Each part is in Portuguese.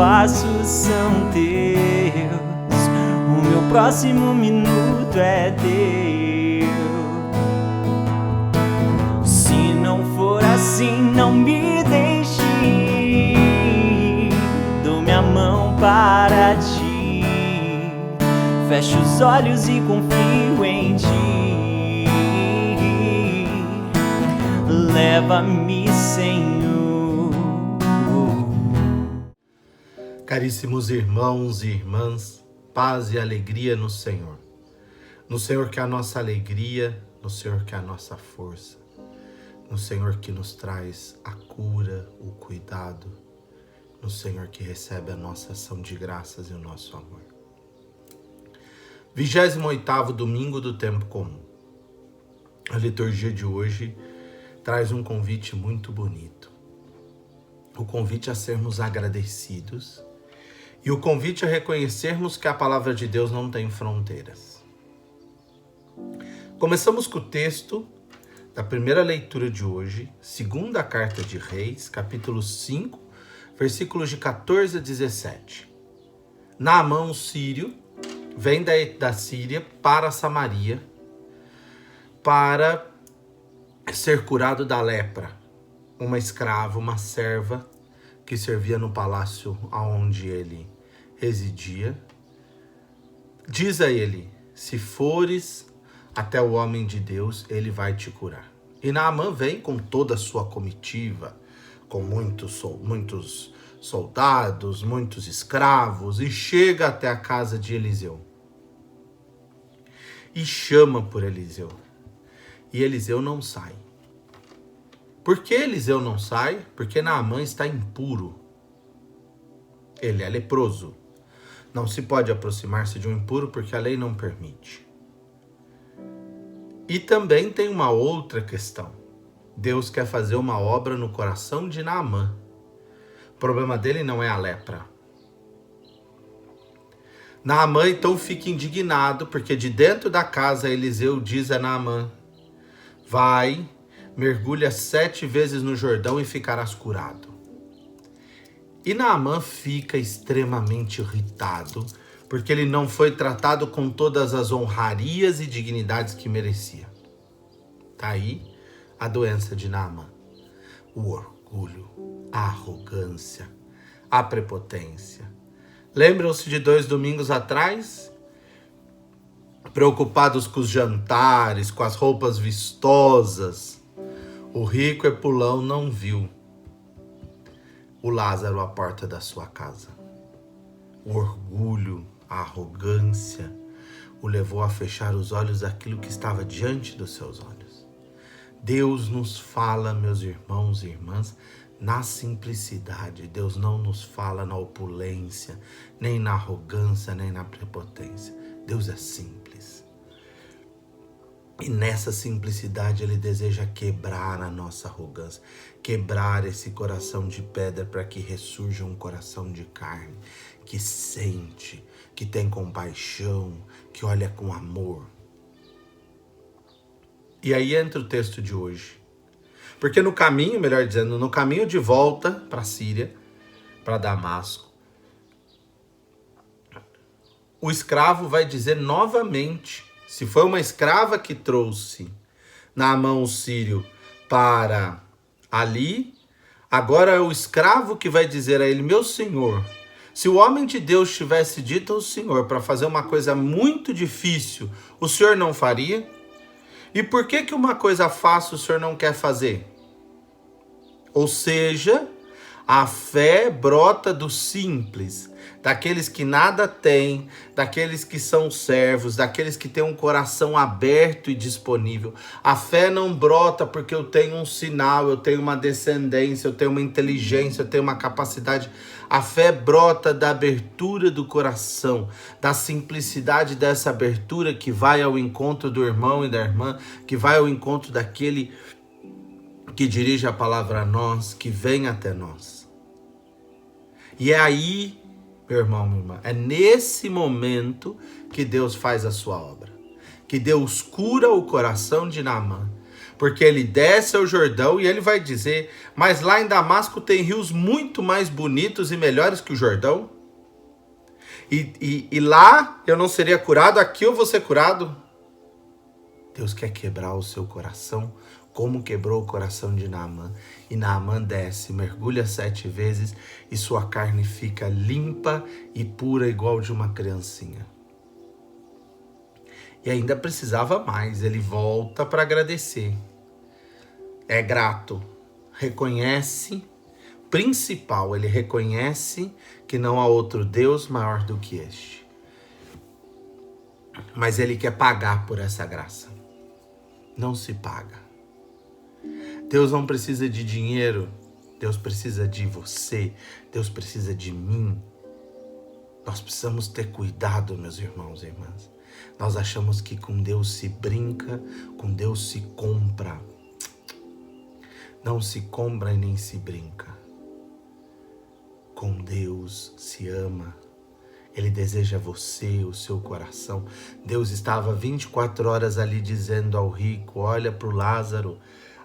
passos são teus, o meu próximo minuto é teu. Se não for assim, não me deixe ir, dou minha mão para ti, fecho os olhos e confio em ti. Leva-me, Senhor. Caríssimos irmãos e irmãs, paz e alegria no Senhor. No Senhor que é a nossa alegria, no Senhor que é a nossa força, no Senhor que nos traz a cura, o cuidado, no Senhor que recebe a nossa ação de graças e o nosso amor. 28º domingo do tempo comum. A liturgia de hoje traz um convite muito bonito. O convite a sermos agradecidos e o convite a reconhecermos que a palavra de Deus não tem fronteiras. Começamos com o texto da primeira leitura de hoje, segunda carta de Reis, capítulo 5, versículos de 14 a 17. Naamã, o sírio, vem da Síria para Samaria para ser curado da lepra. Uma escrava, uma serva que servia no palácio onde ele residia, diz a ele: se fores até o homem de Deus, ele vai te curar. E Naamã vem com toda a sua comitiva, com muitos soldados, muitos escravos, e chega até a casa de Eliseu. E chama por Eliseu. E Eliseu não sai. Por que Eliseu não sai? Porque Naamã está impuro. Ele é leproso. Não se pode aproximar-se de um impuro porque a lei não permite. E também tem uma outra questão. Deus quer fazer uma obra no coração de Naamã. O problema dele não é a lepra. Naamã então fica indignado porque de dentro da casa Eliseu diz a Naamã: vai, mergulha 7 vezes no Jordão e ficarás curado. E Naamã fica extremamente irritado, porque ele não foi tratado com todas as honrarias e dignidades que merecia. Tá aí a doença de Naamã. O orgulho, a arrogância, a prepotência. Lembram-se de 2 domingos atrás? Preocupados com os jantares, com as roupas vistosas, o rico Epulão não viu o Lázaro à porta da sua casa. O orgulho, a arrogância, o levou a fechar os olhos daquilo que estava diante dos seus olhos. Deus nos fala, meus irmãos e irmãs, na simplicidade. Deus não nos fala na opulência, nem na arrogância, nem na prepotência. Deus é simples. E nessa simplicidade Ele deseja quebrar a nossa arrogância, quebrar esse coração de pedra para que ressurja um coração de carne, que sente, que tem compaixão, que olha com amor. E aí entra o texto de hoje. Porque no caminho, melhor dizendo, no caminho de volta para a Síria, para Damasco, o escravo vai dizer novamente, se foi uma escrava que trouxe Naamã o sírio para ali, agora é o escravo que vai dizer a ele: meu senhor, se o homem de Deus tivesse dito ao senhor para fazer uma coisa muito difícil, o senhor não faria? E por que uma coisa fácil o senhor não quer fazer? Ou seja, a fé brota do simples, daqueles que nada têm, daqueles que são servos, daqueles que têm um coração aberto e disponível. A fé não brota porque eu tenho um sinal, eu tenho uma descendência, eu tenho uma inteligência, eu tenho uma capacidade. A fé brota da abertura do coração, da simplicidade dessa abertura que vai ao encontro do irmão e da irmã, que vai ao encontro daquele que dirige a palavra a nós, que vem até nós. E é aí, meu irmão, minha irmã, é nesse momento que Deus faz a sua obra, que Deus cura o coração de Naamã, porque ele desce ao Jordão e ele vai dizer, mas lá em Damasco tem rios muito mais bonitos e melhores que o Jordão. E lá eu não seria curado, aqui eu vou ser curado. Deus quer quebrar o seu coração, como quebrou o coração de Naamã. E Naamã desce, mergulha 7 vezes e sua carne fica limpa e pura igual de uma criancinha. E ainda precisava mais, ele volta para agradecer. É grato, reconhece, principal, ele reconhece que não há outro Deus maior do que este. Mas ele quer pagar por essa graça. Não se paga. Deus não precisa de dinheiro, Deus precisa de você, Deus precisa de mim. Nós precisamos ter cuidado, meus irmãos e irmãs. Nós achamos que com Deus se brinca, com Deus se compra. Não se compra e nem se brinca. Com Deus se ama. Ele deseja você, o seu coração. Deus estava 24 horas ali dizendo ao rico, olha para o Lázaro,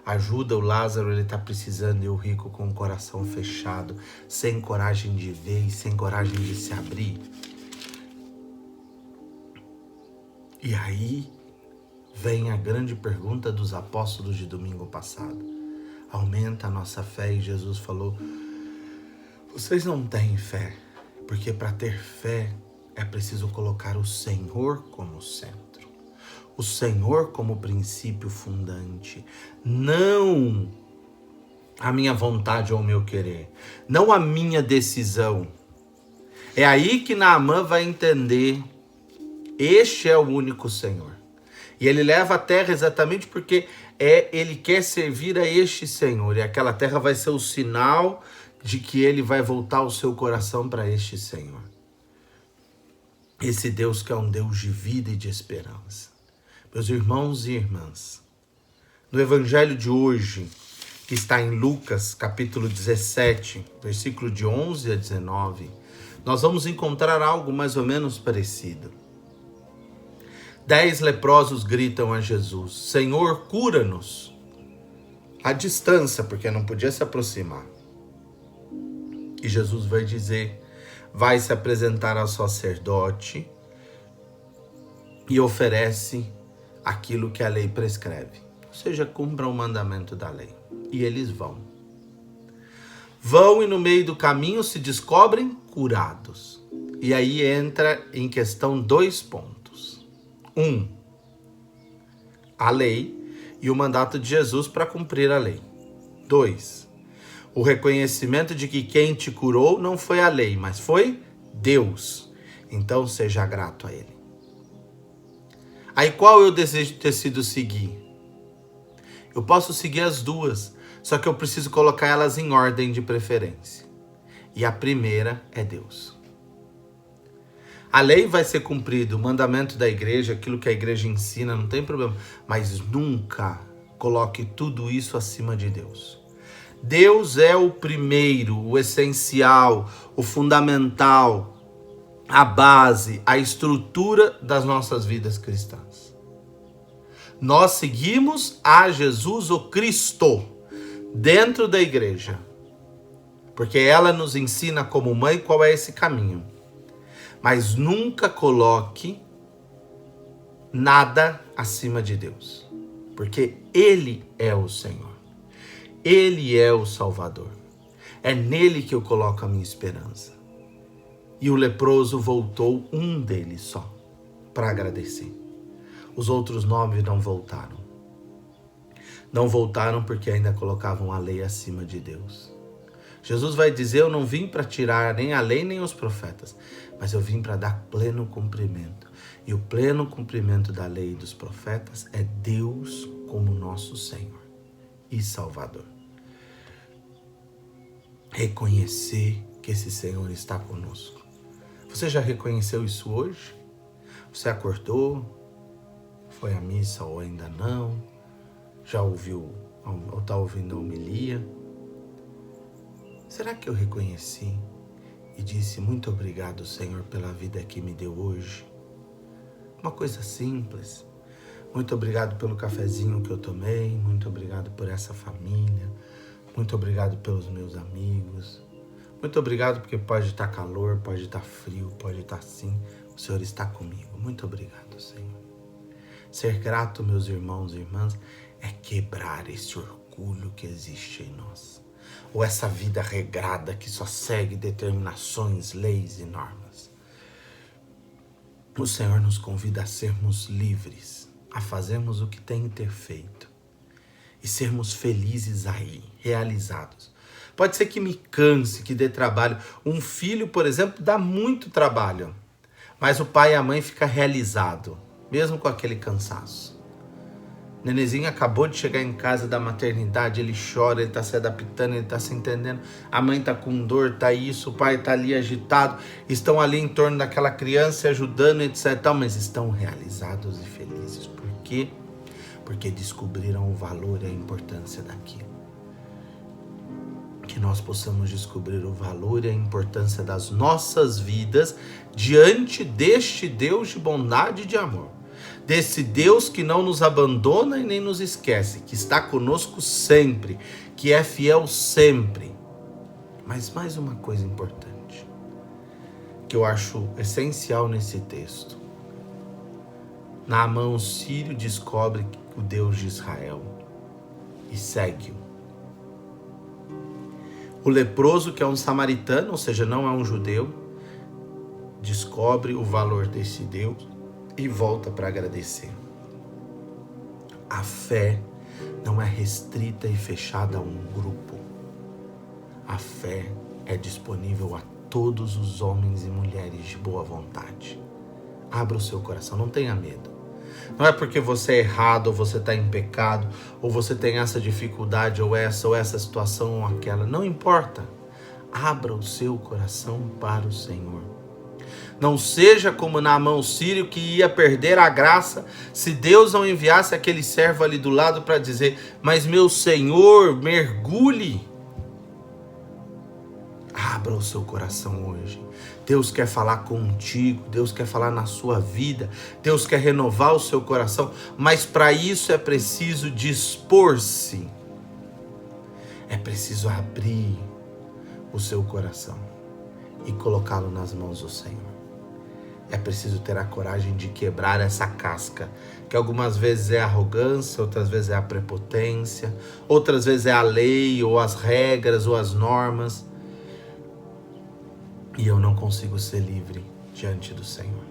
ajuda o Lázaro, ele está precisando. E o rico com o coração fechado, sem coragem de ver e sem coragem de se abrir. E aí vem a grande pergunta dos apóstolos de domingo passado. Aumenta a nossa fé, e Jesus falou, vocês não têm fé, porque para ter fé é preciso colocar o Senhor como centro. O Senhor como princípio fundante. Não a minha vontade ou o meu querer. Não a minha decisão. É aí que Naamã vai entender, este é o único Senhor. E ele leva a terra exatamente porque ele quer servir a este Senhor. E aquela terra vai ser o sinal de que ele vai voltar o seu coração para este Senhor. Esse Deus que é um Deus de vida e de esperança. Meus irmãos e irmãs, no evangelho de hoje, que está em Lucas, capítulo 17, versículo de 11 a 19, nós vamos encontrar algo mais ou menos parecido. 10 leprosos gritam a Jesus, Senhor, cura-nos. À distância, porque não podia se aproximar. E Jesus vai dizer, vai se apresentar ao sacerdote e oferece aquilo que a lei prescreve. Ou seja, cumpra o mandamento da lei. E eles vão. Vão e no meio do caminho se descobrem curados. E aí entra em questão 2 pontos. 1, a lei e o mandato de Jesus para cumprir a lei. 2, o reconhecimento de que quem te curou não foi a lei, mas foi Deus. Então seja grato a Ele. Aí qual eu decido seguir? Eu posso seguir as duas, só que eu preciso colocar elas em ordem de preferência. E a primeira é Deus. A lei vai ser cumprida, o mandamento da igreja, aquilo que a igreja ensina, não tem problema. Mas nunca coloque tudo isso acima de Deus. Deus é o primeiro, o essencial, o fundamental, a base, a estrutura das nossas vidas cristãs. Nós seguimos a Jesus, o Cristo, dentro da igreja. Porque ela nos ensina como mãe qual é esse caminho. Mas nunca coloque nada acima de Deus. Porque Ele é o Senhor. Ele é o Salvador. É nele que eu coloco a minha esperança. E o leproso voltou, um deles só, para agradecer. Os outros 9 não voltaram. Não voltaram porque ainda colocavam a lei acima de Deus. Jesus vai dizer, eu não vim para tirar nem a lei nem os profetas, mas eu vim para dar pleno cumprimento. E o pleno cumprimento da lei e dos profetas é Deus como nosso Senhor e Salvador. Reconhecer que esse Senhor está conosco. Você já reconheceu isso hoje? Você acordou? Foi à missa ou ainda não? Já ouviu ou está ouvindo a homilia? Será que eu reconheci e disse muito obrigado, Senhor, pela vida que me deu hoje? Uma coisa simples. Muito obrigado pelo cafezinho que eu tomei, muito obrigado por essa família, muito obrigado pelos meus amigos, muito obrigado porque pode estar calor, pode estar frio, pode estar assim, o Senhor está comigo. Muito obrigado, Senhor. Ser grato, meus irmãos e irmãs, é quebrar esse orgulho que existe em nós, ou essa vida regrada que só segue determinações, leis e normas. O Senhor nos convida a sermos livres, a fazermos o que tem que ter feito e sermos felizes aí, realizados. Pode ser que me canse, que dê trabalho. Um filho, por exemplo, dá muito trabalho, mas o pai e a mãe ficam realizados, mesmo com aquele cansaço. O nenenzinho acabou de chegar em casa da maternidade, ele chora, ele está se adaptando, ele está se entendendo. A mãe está com dor, está isso, o pai está ali agitado, estão ali em torno daquela criança, ajudando, etc. Mas estão realizados e felizes. Por quê? Porque descobriram o valor e a importância daquilo. Que nós possamos descobrir o valor e a importância das nossas vidas diante deste Deus de bondade e de amor. Desse Deus que não nos abandona e nem nos esquece, que está conosco sempre, que é fiel sempre. Mas mais uma coisa importante, que eu acho essencial nesse texto. Naamã, o sírio, descobre o Deus de Israel e segue-o. O leproso, que é um samaritano, ou seja, não é um judeu, descobre o valor desse Deus e volta para agradecer. A fé não é restrita e fechada a um grupo. A fé é disponível a todos os homens e mulheres de boa vontade. Abra o seu coração, não tenha medo. Não é porque você é errado, ou você está em pecado, ou você tem essa dificuldade, ou essa situação, ou aquela. Não importa. Abra o seu coração para o Senhor. Não seja como Naamã o sírio, que ia perder a graça se Deus não enviasse aquele servo ali do lado para dizer: mas meu Senhor, mergulhe. Abra o seu coração hoje. Deus quer falar contigo, Deus quer falar na sua vida, Deus quer renovar o seu coração, mas para isso é preciso dispor-se. É preciso abrir o seu coração e colocá-lo nas mãos do Senhor. É preciso ter a coragem de quebrar essa casca, que algumas vezes é a arrogância, outras vezes é a prepotência, outras vezes é a lei, ou as regras, ou as normas. E eu não consigo ser livre diante do Senhor.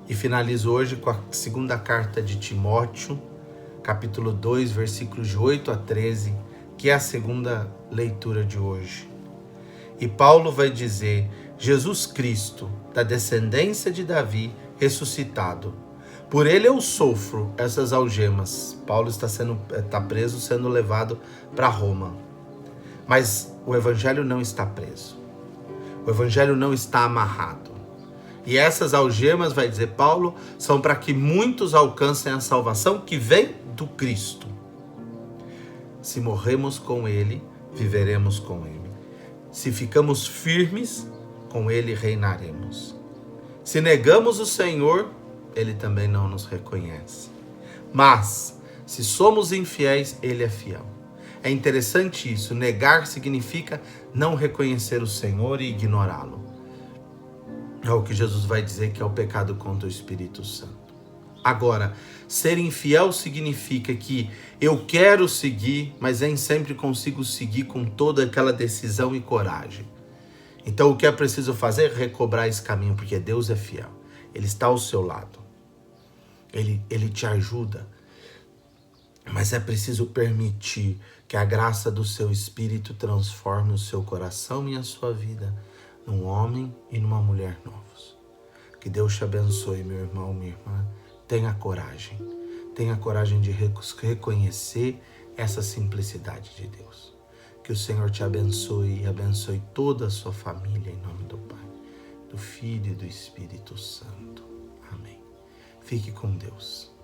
E finalizo hoje com a segunda carta de Timóteo, capítulo 2, versículos de 8 a 13, que é a segunda leitura de hoje. E Paulo vai dizer: Jesus Cristo, da descendência de Davi, ressuscitado. Por ele eu sofro essas algemas. Paulo está preso, sendo levado para Roma. Mas o evangelho não está preso. O evangelho não está amarrado. E essas algemas, vai dizer Paulo, são para que muitos alcancem a salvação que vem do Cristo. Se morremos com ele, viveremos com ele. Se ficamos firmes, com ele reinaremos. Se negamos o Senhor, ele também não nos reconhece. Mas, se somos infiéis, ele é fiel. É interessante isso. Negar significa não reconhecer o Senhor e ignorá-lo. É o que Jesus vai dizer que é o pecado contra o Espírito Santo. Agora, ser infiel significa que eu quero seguir, mas nem sempre consigo seguir com toda aquela decisão e coragem. Então o que é preciso fazer? Recobrar esse caminho, porque Deus é fiel. Ele está ao seu lado. Ele te ajuda. Mas é preciso permitir que a graça do seu Espírito transforme o seu coração e a sua vida num homem e numa mulher novos. Que Deus te abençoe, meu irmão, minha irmã. Tenha coragem. Tenha coragem de reconhecer essa simplicidade de Deus. Que o Senhor te abençoe e abençoe toda a sua família, em nome do Pai, do Filho e do Espírito Santo. Amém. Fique com Deus.